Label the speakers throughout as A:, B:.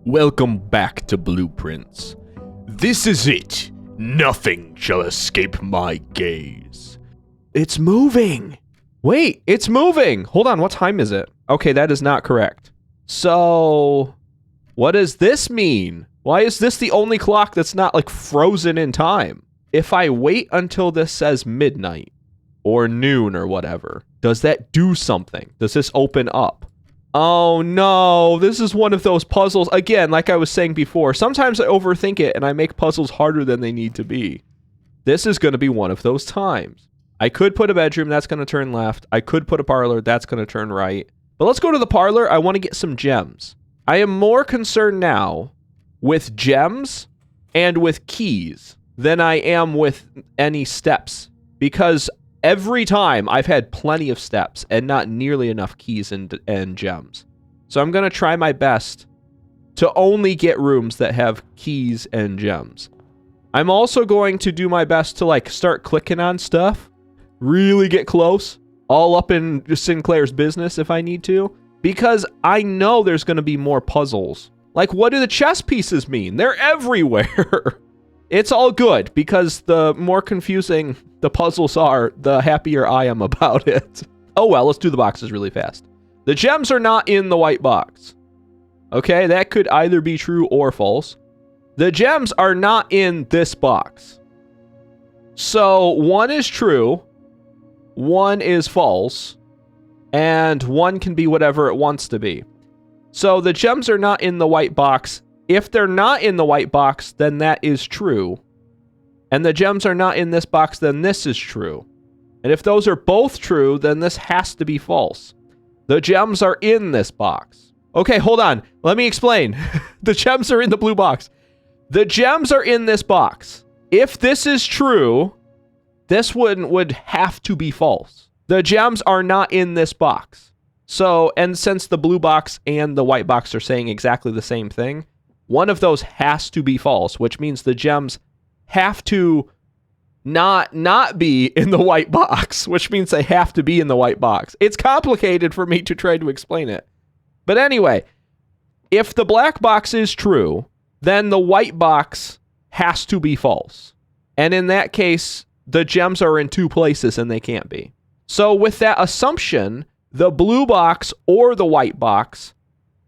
A: Welcome back to Blueprints. This is it. Nothing shall escape my gaze. It's moving. Wait, it's moving. Hold on, what time is it? Okay, that is not correct. So, what does this mean? Why is this the only clock that's not like frozen in time? If I wait until this says midnight or noon or whatever, does that do something? Does this open up? Oh no, this is one of those puzzles. Again, like I was saying before, sometimes I overthink it and I make puzzles harder than they need to be. This is going to be one of those times. I could put a bedroom, that's going to turn left. I could put a parlor, that's going to turn right. But let's go to the parlor. I want to get some gems. I am more concerned now with gems and with keys than I am with any steps, because every time I've had plenty of steps and not nearly enough keys and gems. So I'm going to try my best to only get rooms that have keys and gems. I'm also going to do my best to like start clicking on stuff, really get close, all up in Sinclair's business if I need to, because I know there's going to be more puzzles. Like, what do the chess pieces mean? They're everywhere. It's all good, because the more confusing the puzzles are, the happier I am about it. Oh well, let's do the boxes really fast. The gems are not in the white box. Okay, that could either be true or false. The gems are not in this box. So one is true, one is false, and one can be whatever it wants to be. So the gems are not in the white box. If they're not in the white box, then that is true. And the gems are not in this box, then this is true. And if those are both true, then this has to be false. The gems are in this box. Okay, hold on. Let me explain. The gems are in the blue box. The gems are in this box. If this is true, this one would have to be false. The gems are not in this box. So, and since the blue box and the white box are saying exactly the same thing, one of those has to be false, which means the gems have to not be in the white box, which means they have to be in the white box. It's complicated for me to try to explain it. But anyway, if the black box is true, then the white box has to be false. And in that case, the gems are in two places and they can't be. So with that assumption, the blue box or the white box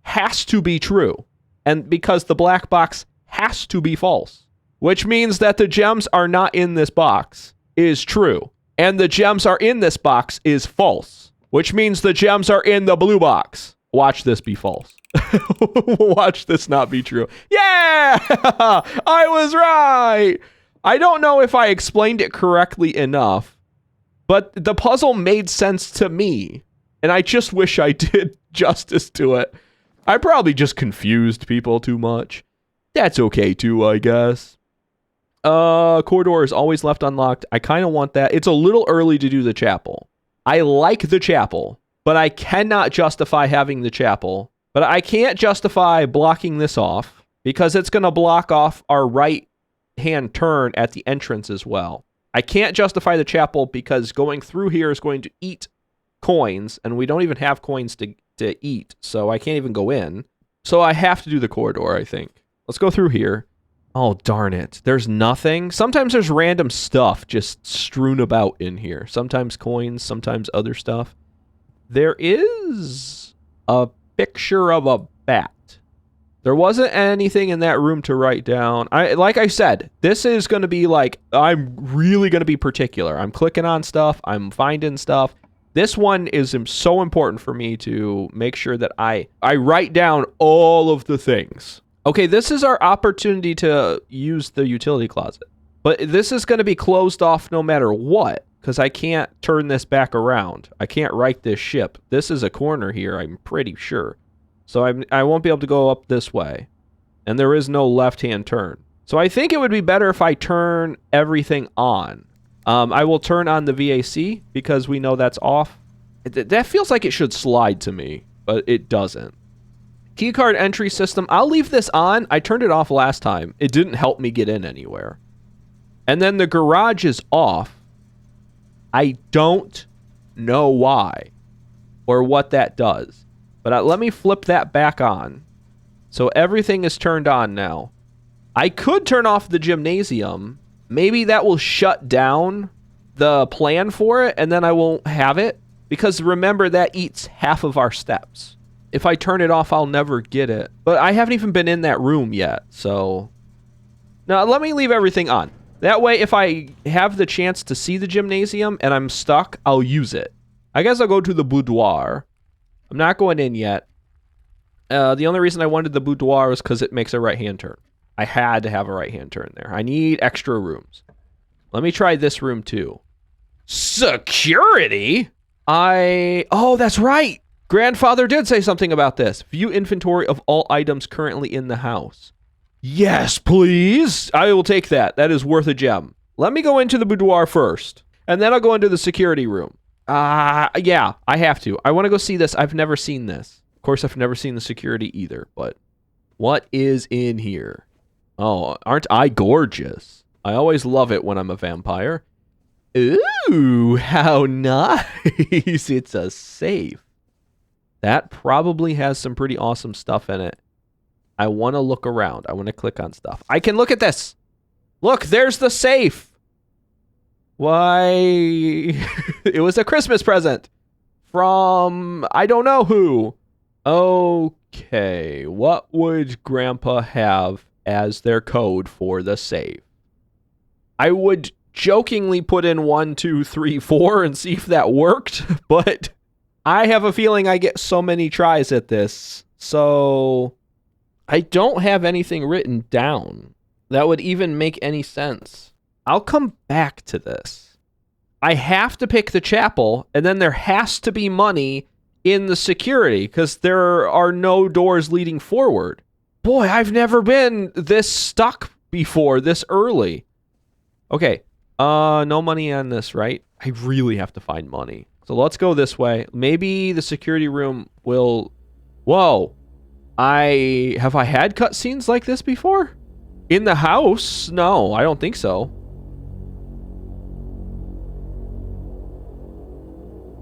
A: has to be true. And because the black box has to be false, which means that the gems are not in this box is true. And the gems are in this box is false, which means the gems are in the blue box. Watch this be false. Watch this not be true. Yeah! I was right! I don't know if I explained it correctly enough, but the puzzle made sense to me. And I just wish I did justice to it. I probably just confused people too much. That's okay too, I guess. Corridor is always left unlocked. I kind of want that. It's a little early to do the chapel. I like the chapel, but I cannot justify having the chapel. But I can't justify blocking this off because it's going to block off our right-hand turn at the entrance as well. I can't justify the chapel because going through here is going to eat coins, and we don't even have coins to eat, so I can't even go in. So I have to do the corridor, I think. Let's go through here. Oh, darn it. There's nothing. Sometimes there's random stuff just strewn about in here. Sometimes coins, sometimes other stuff. There is a picture of a bat. There wasn't anything in that room to write down. Like I said, this is going to be like, I'm really going to be particular. I'm clicking on stuff. I'm finding stuff. This one is so important for me to make sure that I write down all of the things. Okay, this is our opportunity to use the utility closet. But this is going to be closed off no matter what, because I can't turn this back around. I can't right this ship. This is a corner here, I'm pretty sure. So I won't be able to go up this way. And there is no left-hand turn. So I think it would be better if I turn everything on. I will turn on the VAC because we know that's off. That feels like it should slide to me, but it doesn't. Keycard entry system. I'll leave this on. I turned it off last time. It didn't help me get in anywhere. And then the garage is off. I don't know why or what that does. But let me flip that back on. So everything is turned on now. I could turn off the gymnasium. Maybe that will shut down the plan for it, and then I won't have it. Because remember, that eats half of our steps. If I turn it off, I'll never get it. But I haven't even been in that room yet, so... Now, let me leave everything on. That way, if I have the chance to see the gymnasium and I'm stuck, I'll use it. I guess I'll go to the boudoir. I'm not going in yet. The only reason I wanted the boudoir was because it makes a right-hand turn. I had to have a right-hand turn there. I need extra rooms. Let me try this room, too. Security? Oh, that's right. Grandfather did say something about this. View inventory of all items currently in the house. Yes, please. I will take that. That is worth a gem. Let me go into the boudoir first, and then I'll go into the security room. Yeah, I have to. I want to go see this. I've never seen this. Of course, I've never seen the security either, but what is in here? Oh, aren't I gorgeous? I always love it when I'm a vampire. Ooh, how nice. It's a safe. That probably has some pretty awesome stuff in it. I want to look around. I want to click on stuff. I can look at this. Look, there's the safe. Why? It was a Christmas present from I don't know who. Okay, what would Grandpa have as their code for the safe? I would jokingly put in 1, 2, 3, 4 and see if that worked, but I have a feeling I get so many tries at this, so I don't have anything written down that would even make any sense. I'll come back to this. I have to pick the chapel, and then there has to be money in the security, because there are no doors leading forward. Boy, I've never been this stuck before, this early. Okay, no money on this, right? I really have to find money. So let's go this way. Maybe the security room will... Whoa. Have I had cutscenes like this before? In the house? No, I don't think so.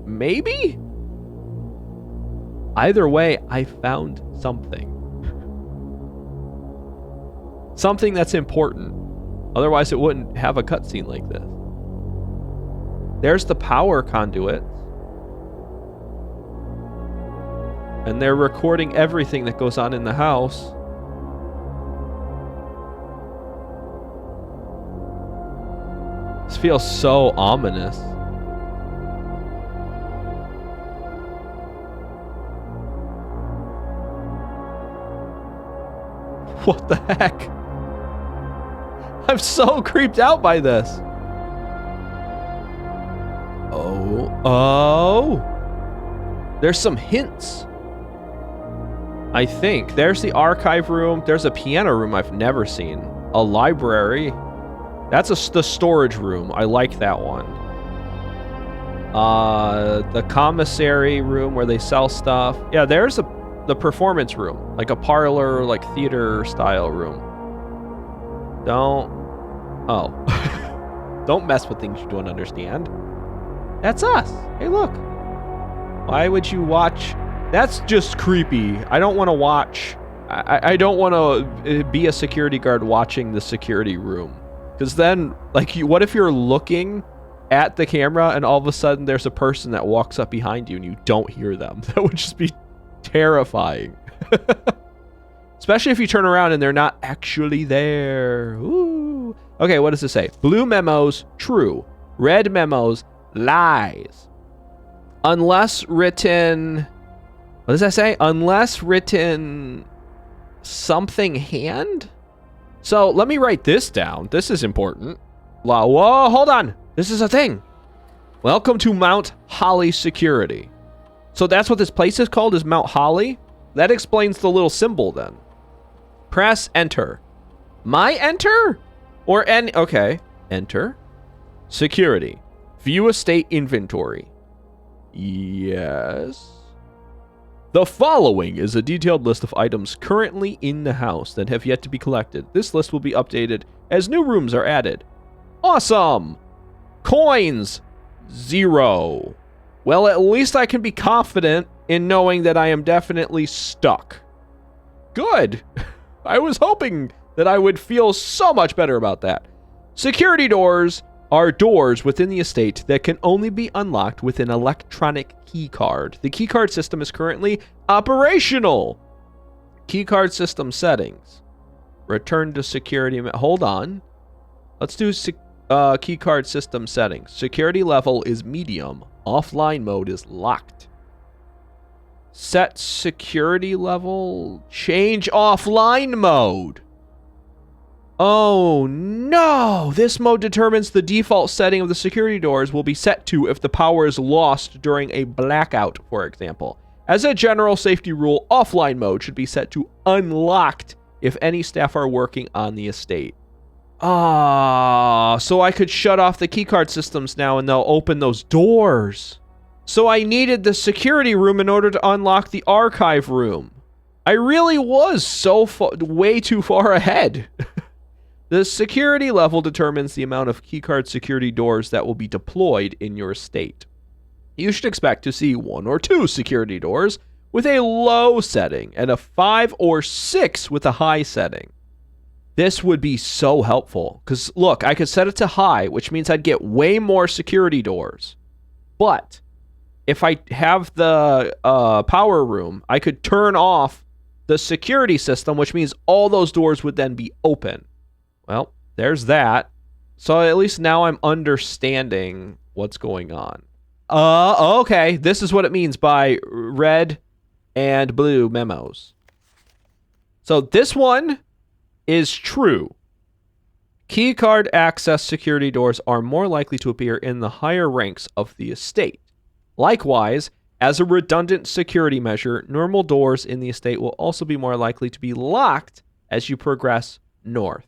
A: Maybe? Either way, I found something. Something that's important. Otherwise, it wouldn't have a cutscene like this. There's the power conduit. And they're recording everything that goes on in the house. This feels so ominous. What the heck? I'm so creeped out by this. Oh. There's some hints. I think. There's the archive room. There's a piano room I've never seen. A library. That's the storage room. I like that one. The commissary room where they sell stuff. Yeah, there's the performance room. Like a parlor, like theater style room. Don't mess with things you don't understand. That's us. Hey, look. Why would you watch? That's just creepy. I don't want to watch. I don't want to be a security guard watching the security room. Because then, like, what if you're looking at the camera and all of a sudden there's a person that walks up behind you and you don't hear them? That would just be terrifying. Especially if you turn around and they're not actually there. Ooh. Okay, what does it say? Blue memos, true. Red memos, lies. Unless written... What does that say? Unless written something hand? So let me write this down. This is important. Whoa, hold on. This is a thing. Welcome to Mount Holly Security. So that's what this place is called, is Mount Holly? That explains the little symbol then. Press enter. My enter? Or okay. Enter. Security. View estate inventory. Yes. The following is a detailed list of items currently in the house that have yet to be collected. This list will be updated as new rooms are added. Awesome! Coins, 0. Well, at least I can be confident in knowing that I am definitely stuck. good. I was hoping that I would feel so much better about that. Security doors are doors within the estate that can only be unlocked with an electronic key card. The key card system is currently operational. Key card system settings. Return to security. Hold on. Let's do key card system settings. Security level is medium. Offline mode is locked. Set security level. Change offline mode. Oh no! This mode determines the default setting of the security doors will be set to if the power is lost during a blackout, for example. As a general safety rule, offline mode should be set to unlocked if any staff are working on the estate. So I could shut off the keycard systems now and they'll open those doors. So I needed the security room in order to unlock the archive room. I really was way too far ahead. The security level determines the amount of keycard security doors that will be deployed in your estate. You should expect to see 1 or 2 security doors with a low setting and a 5 or 6 with a high setting. This would be so helpful because look, I could set it to high, which means I'd get way more security doors. But if I have the power room, I could turn off the security system, which means all those doors would then be open. Well, there's that. So at least now I'm understanding what's going on. Okay. This is what it means by red and blue memos. So this one is true. Keycard access security doors are more likely to appear in the higher ranks of the estate. Likewise, as a redundant security measure, normal doors in the estate will also be more likely to be locked as you progress north.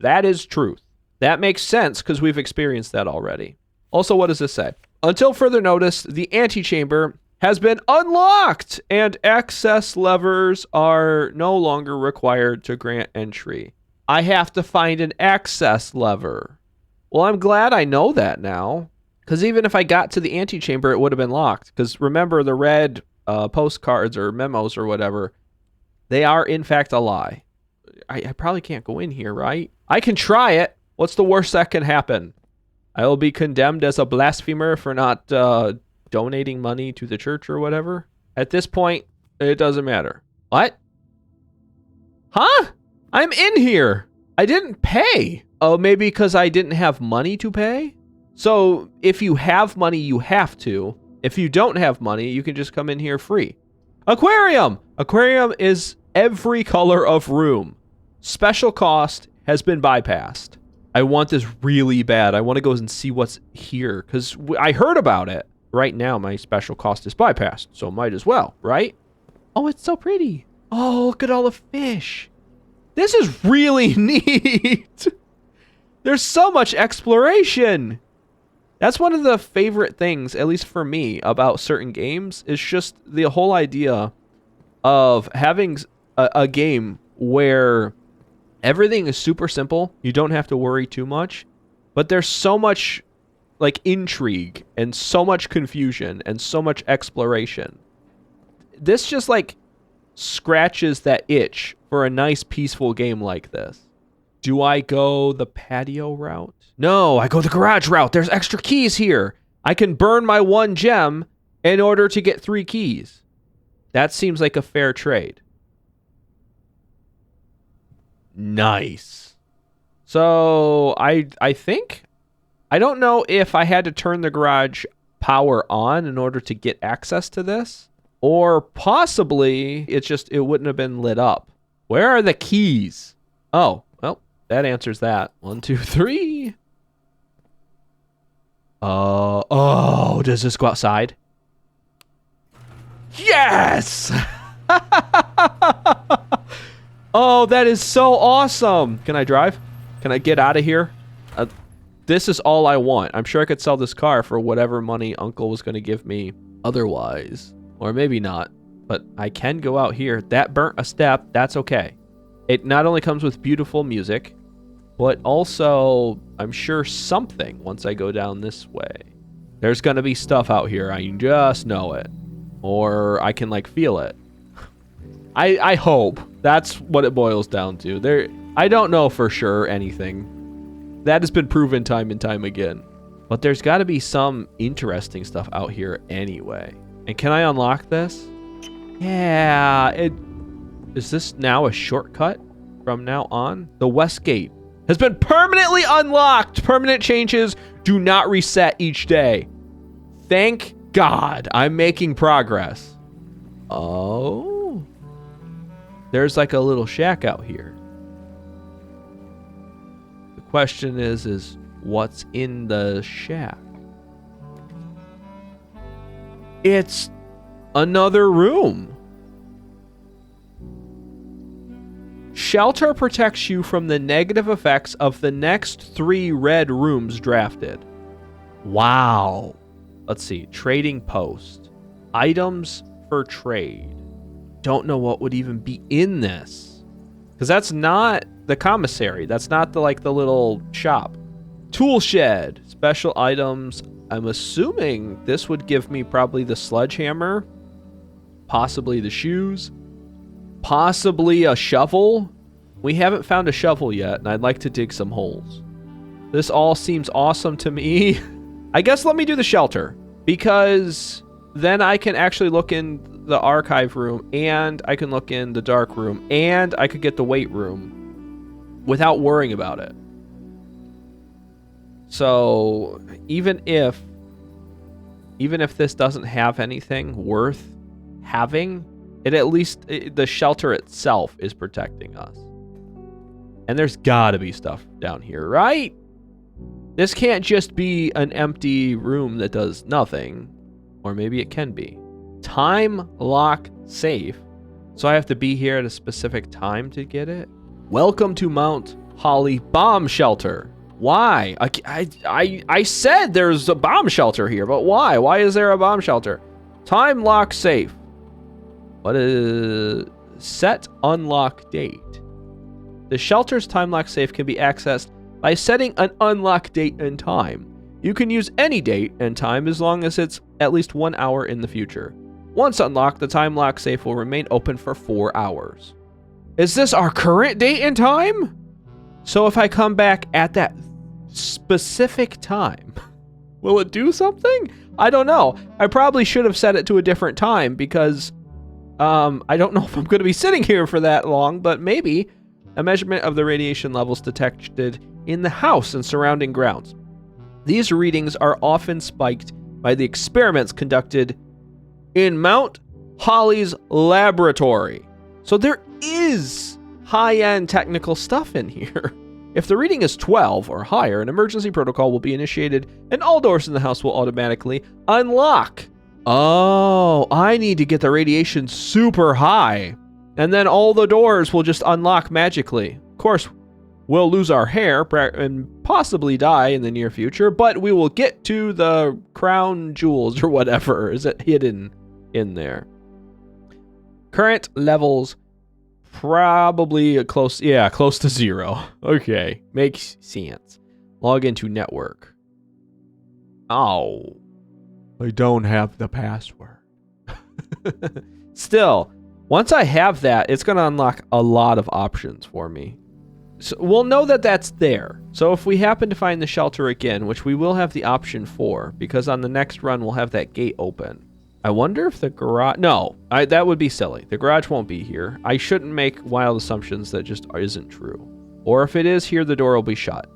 A: That is truth. That makes sense because we've experienced that already. Also, what does this say? Until further notice, the antechamber has been unlocked and access levers are no longer required to grant entry. I have to find an access lever. Well, I'm glad I know that now because even if I got to the antechamber, it would have been locked because remember the red postcards or memos or whatever, they are in fact a lie. I probably can't go in here, right? I can try it. What's the worst that can happen? I will be condemned as a blasphemer for not donating money to the church or whatever. At this point, it doesn't matter. What? Huh? I'm in here. I didn't pay. Oh, maybe because I didn't have money to pay? So if you have money, you have to. If you don't have money, you can just come in here free. Aquarium! Aquarium is every color of room. Special cost has been bypassed. I want this really bad. I want to go and see what's here because I heard about it. Right now, my special cost is bypassed, so might as well, right? Oh, it's so pretty. Oh, look at all the fish. This is really neat. There's so much exploration. That's one of the favorite things, at least for me, about certain games, is just the whole idea of having a game where everything is super simple. You don't have to worry too much, but there's so much like intrigue and so much confusion and so much exploration. This just like scratches that itch for a nice peaceful game like this. Do I go the patio route? No, I go the garage route. There's extra keys here. I can burn my 1 gem in order to get 3 keys. That seems like a fair trade. Nice. So I think, I don't know if I had to turn the garage power on in order to get access to this, or possibly it wouldn't have been lit up. Where are the keys? Oh, well, that answers that. 1, 2, 3. Oh, does this go outside? Yes! Oh, that is so awesome. Can I drive? Can I get out of here? This is all I want. I'm sure I could sell this car for whatever money Uncle was going to give me otherwise. Or maybe not. But I can go out here. That burnt a step. That's okay. It not only comes with beautiful music, but also, I'm sure something once I go down this way. There's going to be stuff out here. I just know it. Or I can, like, feel it. I hope. That's what it boils down to. I don't know for sure anything. That has been proven time and time again. But there's got to be some interesting stuff out here anyway. And can I unlock this? Yeah. Is this now a shortcut from now on? The West Gate has been permanently unlocked. Permanent changes do not reset each day. Thank God. I'm making progress. Oh. There's like a little shack out here. The question is what's in the shack? It's another room. Shelter protects you from the negative effects of the next 3 red rooms drafted. Wow. Let's see. Trading post. Items for trade. Don't know what would even be in this. Because that's not the commissary. That's not the little shop. Tool shed. Special items. I'm assuming this would give me probably the sledgehammer. Possibly the shoes. Possibly a shovel. We haven't found a shovel yet, and I'd like to dig some holes. This all seems awesome to me. I guess let me do the shelter, because then I can actually look in the archive room, and I can look in the dark room, and I could get the weight room without worrying about it. So even if this doesn't have anything worth having, the shelter itself is protecting us. And there's gotta be stuff down here, right? This can't just be an empty room that does nothing. Or maybe it can be. Time lock safe. So I have to be here at a specific time to get it? Welcome to Mount Holly Bomb Shelter. Why? I said there's a bomb shelter here, but why? Why is there a bomb shelter? Time lock safe. What is set unlock date? The shelter's time lock safe can be accessed by setting an unlock date and time. You can use any date and time as long as it's at least 1 hour in the future. Once unlocked, the time lock safe will remain open for 4 hours. Is this our current date and time? So if I come back at that specific time, will it do something? I don't know. I probably should have set it to a different time because I don't know if I'm going to be sitting here for that long, but maybe. A measurement of the radiation levels detected in the house and surrounding grounds. These readings are often spiked by the experiments conducted in Mount Holly's laboratory. So there is high-end technical stuff in here. If the reading is 12 or higher, an emergency protocol will be initiated and all doors in the house will automatically unlock. Oh, I need to get the radiation super high. And then all the doors will just unlock magically. Of course, we'll lose our hair and possibly die in the near future, but we will get to the crown jewels or whatever is hidden in there. Current levels probably close to 0. Okay, makes sense. Log into network. Oh, I don't have the password. Still, once I have that, it's going to unlock a lot of options for me. So we'll know that that's there. So if we happen to find the shelter again, which we will have the option for, because on the next run we'll have that gate open. I wonder if the garage... No, that would be silly. The garage won't be here. I shouldn't make wild assumptions that just isn't true. Or if it is here, the door will be shut.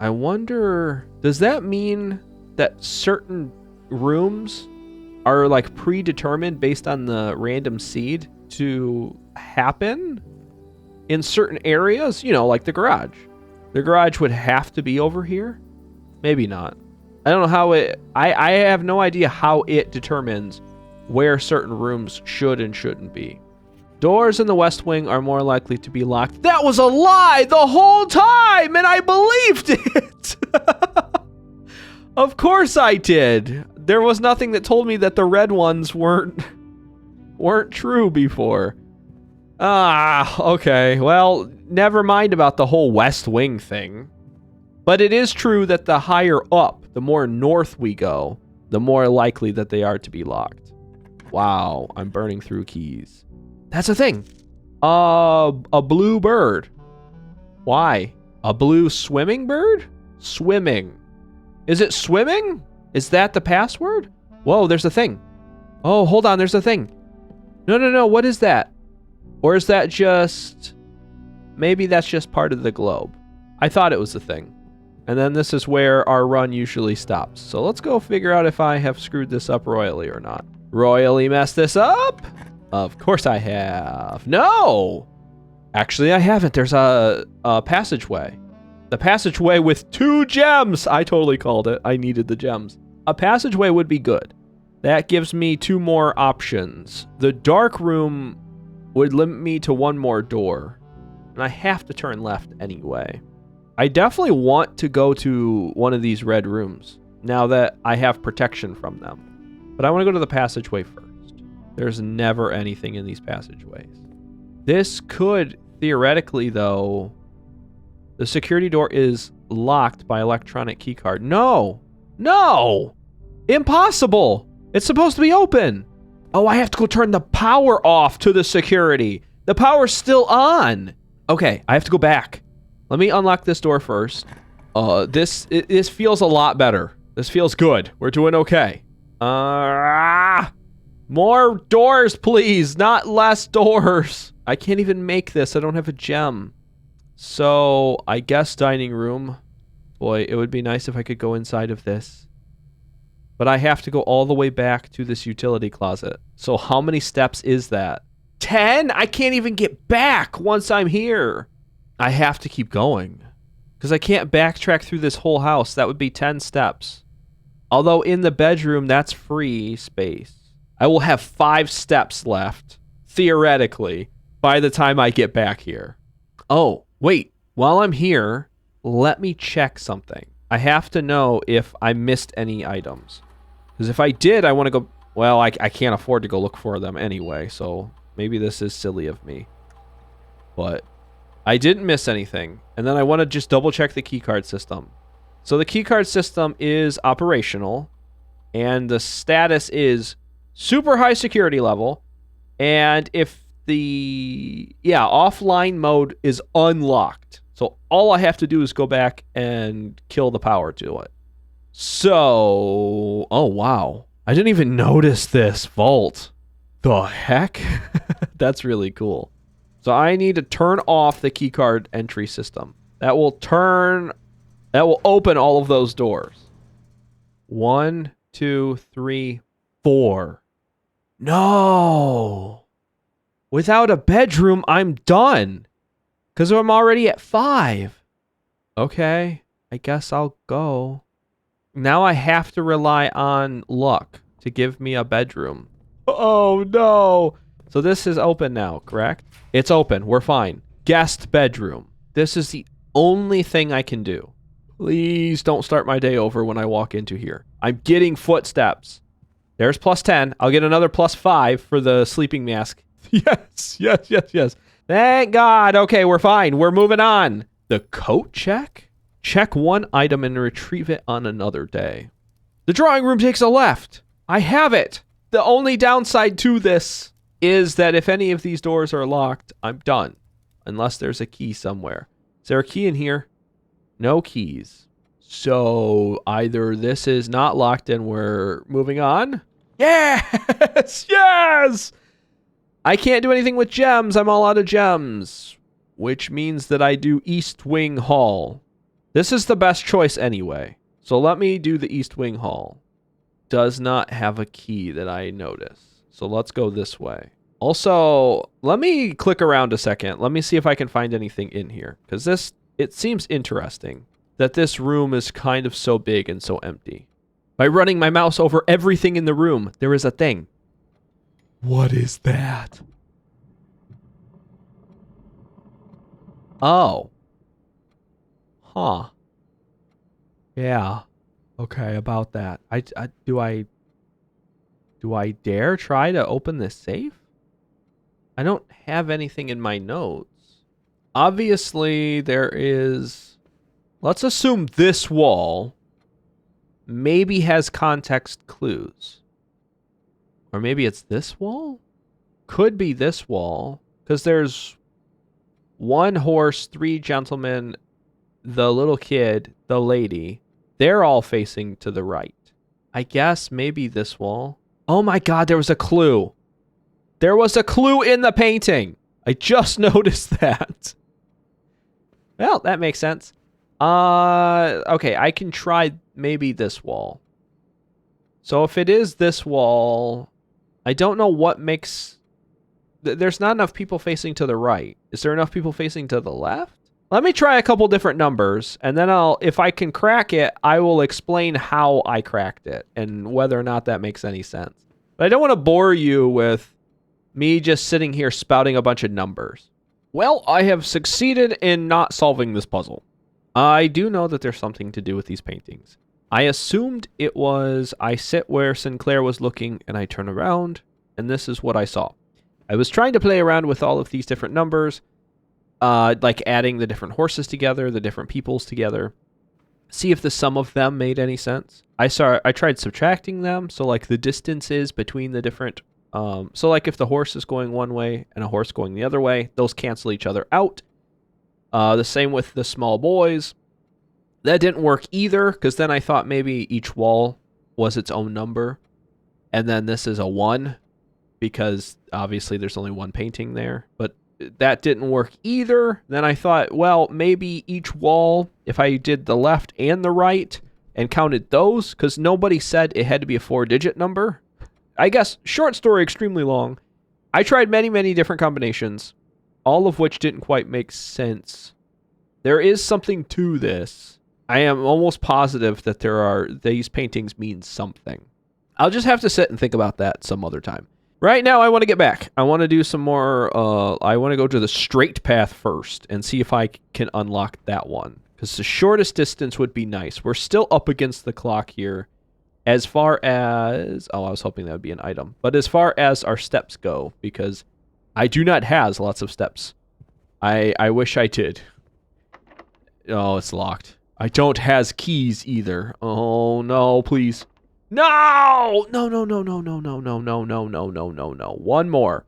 A: I wonder... Does that mean that certain rooms are like predetermined based on the random seed to happen in certain areas? You know, like the garage. The garage would have to be over here? Maybe not. I don't know how it... I have no idea how it determines where certain rooms should and shouldn't be. Doors in the West Wing are more likely to be locked. That was a lie the whole time, and I believed it! Of course I did. There was nothing that told me that the red ones weren't true before. Okay. Well, never mind about the whole West Wing thing. But it is true that the higher up, the more north we go, the more likely that they are to be locked. Wow, I'm burning through keys. That's a thing. A blue bird. Why? A blue swimming bird? Swimming. Is it swimming? Is that the password? Whoa, there's a thing. Oh, hold on, there's a thing. No, what is that? Or is that just... Maybe that's just part of the globe. I thought it was a thing. And then this is where our run usually stops. So let's go figure out if I have screwed this up royally or not. Royally messed this up? Of course I have. No! Actually, I haven't. There's a passageway. The passageway with 2 gems. I totally called it. I needed the gems. A passageway would be good. That gives me 2 more options. The dark room would limit me to 1 more door. And I have to turn left anyway. I definitely want to go to one of these red rooms now that I have protection from them. But I want to go to the passageway first. There's never anything in these passageways. This could, theoretically though, the security door is locked by electronic keycard. No! Impossible! It's supposed to be open. Oh, I have to go turn the power off to the security. The power's still on. Okay, I have to go back. Let me unlock this door first. This feels a lot better. This feels good. We're doing okay. More doors, please. Not less doors. I can't even make this. I don't have a gem. So, I guess dining room. Boy, it would be nice if I could go inside of this. But I have to go all the way back to this utility closet. So how many steps is that? 10? I can't even get back once I'm here. I have to keep going. Because I can't backtrack through this whole house. That would be 10 steps. Although in the bedroom, that's free space. I will have 5 steps left, theoretically, by the time I get back here. Oh, wait. While I'm here, let me check something. I have to know if I missed any items. Because if I did, I want to go... Well, I can't afford to go look for them anyway, so maybe this is silly of me. But I didn't miss anything. And then I want to just double check the keycard system. So the keycard system is operational. And the status is super high security level. And if the... Yeah, offline mode is unlocked. So all I have to do is go back and kill the power to it. So... Oh, wow. I didn't even notice this vault. The heck? That's really cool. So I need to turn off the keycard entry system. That will open all of those doors. 1, 2, 3, 4. No! Without a bedroom, I'm done. Because I'm already at 5. Okay, I guess I'll go. Now I have to rely on luck to give me a bedroom. Oh, no. So this is open now, correct? It's open. We're fine. Guest bedroom. This is the only thing I can do. Please don't start my day over when I walk into here. I'm getting footsteps. There's plus 10. I'll get another plus 5 for the sleeping mask. Yes. Thank God. Okay, we're fine. We're moving on. The coat check? Check 1 item and retrieve it on another day. The drawing room takes a left. I have it. The only downside to this is that if any of these doors are locked, I'm done. Unless there's a key somewhere. Is there a key in here? No keys. So either this is not locked and we're moving on. Yes! I can't do anything with gems. I'm all out of gems. Which means that I do East Wing Hall. This is the best choice anyway. So let me do the East Wing Hall. Does not have a key that I notice. So let's go this way. Also, let me click around a second. Let me see if I can find anything in here. Because it seems interesting that this room is kind of so big and so empty. By running my mouse over everything in the room, there is a thing. What is that? Oh. Huh. Yeah. Okay, about that. Do I dare try to open this safe? I don't have anything in my notes. Obviously, there is... Let's assume this wall maybe has context clues. Or maybe it's this wall? Could be this wall. Because there's 1 horse, 3 gentlemen, the little kid, the lady. They're all facing to the right. I guess maybe this wall. Oh my god, there was a clue. There was a clue in the painting. I just noticed that. Well, that makes sense. Okay, I can try maybe this wall. So if it is this wall, I don't know what makes... There's not enough people facing to the right. Is there enough people facing to the left? Let me try a couple different numbers, and then if I can crack it, I will explain how I cracked it and whether or not that makes any sense. But I don't want to bore you with me just sitting here spouting a bunch of numbers. Well, I have succeeded in not solving this puzzle. I do know that there's something to do with these paintings. I assumed it was I sit where Sinclair was looking and I turn around, and this is what I saw. I was trying to play around with all of these different numbers, like adding the different horses together, the different peoples together, see if the sum of them made any sense. I tried subtracting them, so like the distances between the different, so like if the horse is going one way and a horse going the other way, those cancel each other out. The same with the small boys. That didn't work either, because then I thought maybe each wall was its own number, and then this is a 1, because obviously there's only 1 painting there, but that didn't work either. Then I thought, well, maybe each wall, if I did the left and the right and counted those, because nobody said it had to be a 4-digit number. I guess, short story, extremely long. I tried many, many different combinations, all of which didn't quite make sense. There is something to this. I am almost positive that these paintings mean something. I'll just have to sit and think about that some other time. Right now, I want to get back. I want to do some more, I want to go to the straight path first and see if I can unlock that one. Because the shortest distance would be nice. We're still up against the clock here. As far as, I was hoping that would be an item. But as far as our steps go, because I do not have lots of steps. I wish I did. Oh, it's locked. I don't has keys either. Oh, no, please. No! No, no, no, no, no, no, no, no, no, no, no, no, no. One more.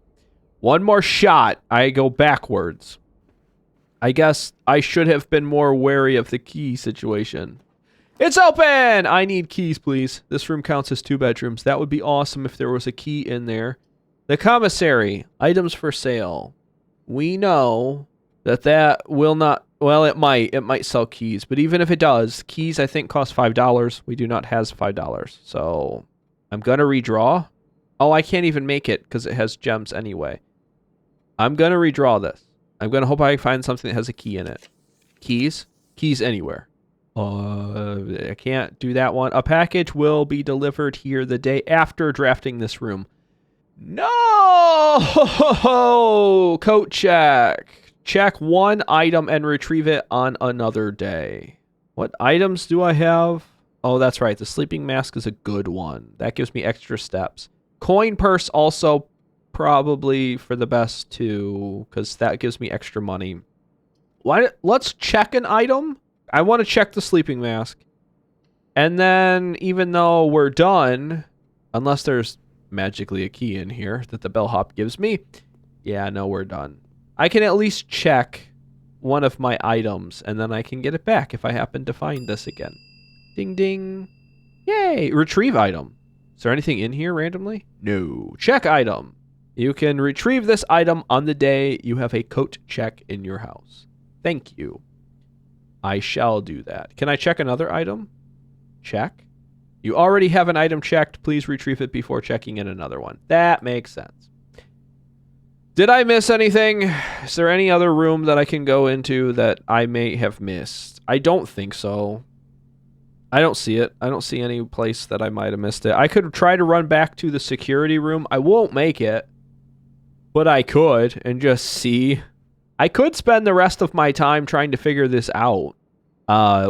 A: One more shot. I go backwards. I guess I should have been more wary of the key situation. It's open! I need keys, please. This room counts as 2 bedrooms. That would be awesome if there was a key in there. The commissary. Items for sale. We know that will not... Well, it might sell keys, but even if it does, keys I think cost $5. We do not have $5, so I'm gonna redraw. Oh, I can't even make it because it has gems anyway. I'm gonna redraw this. I'm gonna hope I find something that has a key in it. Keys anywhere. I can't do that one. A package will be delivered here the day after drafting this room. No! Coat check. Check 1 item and retrieve it on another day. What items do I have? Oh, that's right. The sleeping mask is a good one. That gives me extra steps. Coin purse also probably for the best too, because that gives me extra money. Let's check an item. I want to check the sleeping mask. And then, even though we're done, unless there's magically a key in here that the bellhop gives me, yeah, no, we're done. I can at least check one of my items, and then I can get it back if I happen to find this again. Ding, ding. Yay! Retrieve item. Is there anything in here randomly? No. Check item. You can retrieve this item on the day you have a coat check in your house. Thank you. I shall do that. Can I check another item? Check. You already have an item checked. Please retrieve it before checking in another one. That makes sense. Did I miss anything? Is there any other room that I can go into that I may have missed? I don't think so. I don't see it. I don't see any place that I might have missed it. I could try to run back to the security room. I won't make it, but I could and just see. I could spend the rest of my time trying to figure this out.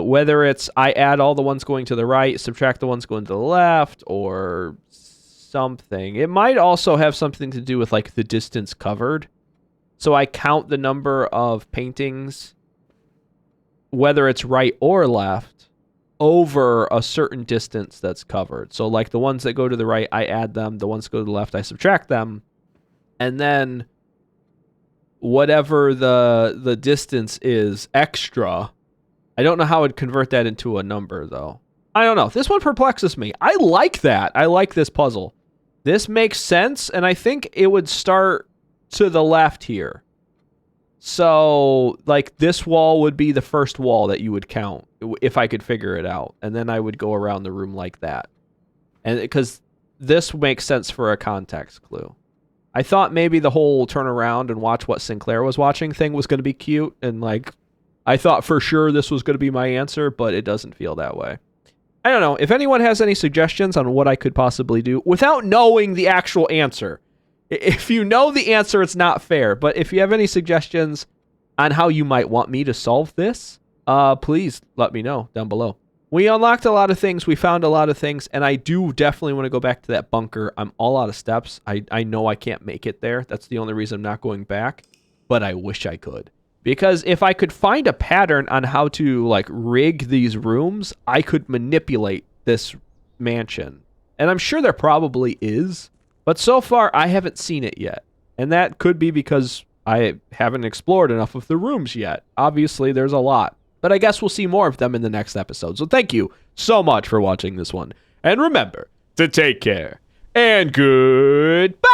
A: Whether it's I add all the ones going to the right, subtract the ones going to the left, or something. It might also have something to do with like the distance covered. So I count the number of paintings, whether it's right or left, over a certain distance that's covered. So like the ones that go to the right, I add them. The ones that go to the left, I subtract them. And then whatever the distance is extra. I don't know how I'd convert that into a number, though. I don't know. This one perplexes me. I like that. I like this puzzle. This makes sense, and I think it would start to the left here. So, like, this wall would be the first wall that you would count if I could figure it out. And then I would go around the room like that. And because this makes sense for a context clue. I thought maybe the whole turn around and watch what Sinclair was watching thing was going to be cute. And, like, I thought for sure this was going to be my answer, but it doesn't feel that way. I don't know. If anyone has any suggestions on what I could possibly do without knowing the actual answer. If you know the answer, it's not fair. But if you have any suggestions on how you might want me to solve this, please let me know down below. We unlocked a lot of things. We found a lot of things. And I do definitely want to go back to that bunker. I'm all out of steps. I know I can't make it there. That's the only reason I'm not going back. But I wish I could. Because if I could find a pattern on how to, like, rig these rooms, I could manipulate this mansion. And I'm sure there probably is. But so far, I haven't seen it yet. And that could be because I haven't explored enough of the rooms yet. Obviously, there's a lot. But I guess we'll see more of them in the next episode. So thank you so much for watching this one. And remember to take care. And goodbye!